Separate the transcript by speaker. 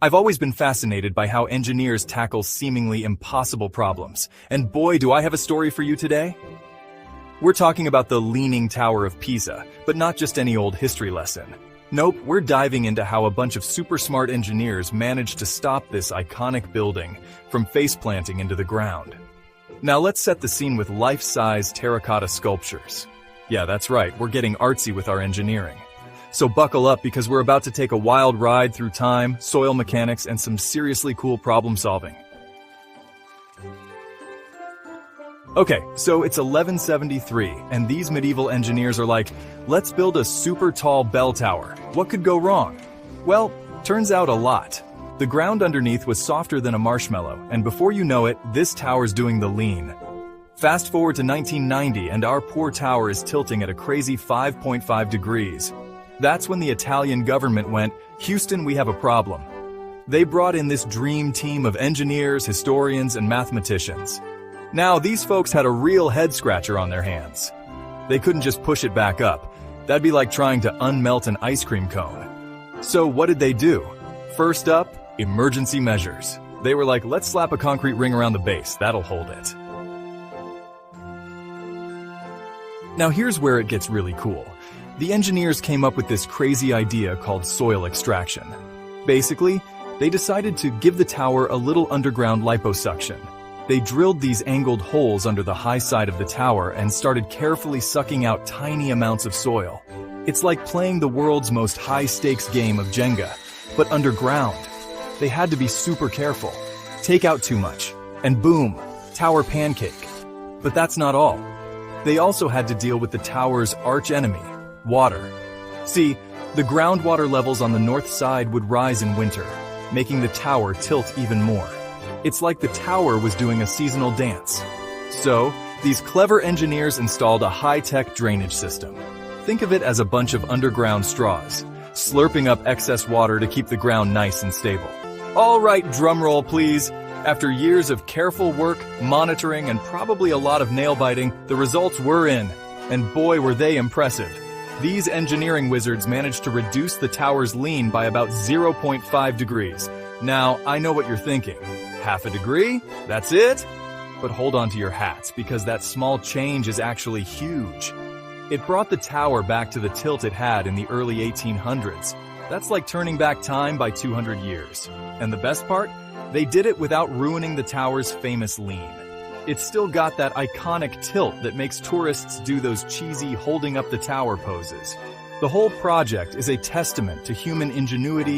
Speaker 1: I've always been fascinated by how engineers tackle seemingly impossible problems, and boy, do I have a story for you today. We're talking about the Leaning Tower of Pisa, but not just any old history lesson. Nope, we're diving into how a bunch of super smart engineers managed to stop this iconic building from face-planting into the ground. Now let's set the scene with life-size terracotta sculptures. Yeah, that's right, we're getting artsy with our engineering. So buckle up because we're about to take a wild ride through time, soil mechanics, and some seriously cool problem solving. Okay, so it's 1173, and these medieval engineers are like, let's build a super tall bell tower. What could go wrong? Well, turns out a lot. The ground underneath was softer than a marshmallow, and before you know it, this tower's doing the lean. Fast forward to 1990, and our poor tower is tilting at a crazy 5.5 degrees. That's when the Italian government went, Houston, we have a problem. They brought in this dream team of engineers, historians, and mathematicians. Now, these folks had a real head-scratcher on their hands. They couldn't just push it back up. That'd be like trying to unmelt an ice cream cone. So what did they do? First up, emergency measures. They were like, let's slap a concrete ring around the base, that'll hold it. Now here's where it gets really cool. The engineers came up with this crazy idea called soil extraction. Basically, they decided to give the tower a little underground liposuction. They drilled these angled holes under the high side of the tower and started carefully sucking out tiny amounts of soil. It's like playing the world's most high-stakes game of Jenga, but underground. They had to be super careful. Take out too much, and boom, tower pancake. But that's not all. They also had to deal with the tower's arch-enemy, water. See, the groundwater levels on the north side would rise in winter, making the tower tilt even more. It's like the tower was doing a seasonal dance. So, these clever engineers installed a high-tech drainage system. Think of it as a bunch of underground straws, slurping up excess water to keep the ground nice and stable. All right, drumroll please. After years of careful work, monitoring, and probably a lot of nail-biting, the results were in. And boy, were they impressive. These engineering wizards managed to reduce the tower's lean by about 0.5 degrees. Now, I know what you're thinking. Half a degree? That's it? But hold on to your hats, because that small change is actually huge. It brought the tower back to the tilt it had in the early 1800s. That's like turning back time by 200 years. And the best part? They did it without ruining the tower's famous lean. It's still got that iconic tilt that makes tourists do those cheesy holding up the tower poses. The whole project is a testament to human ingenuity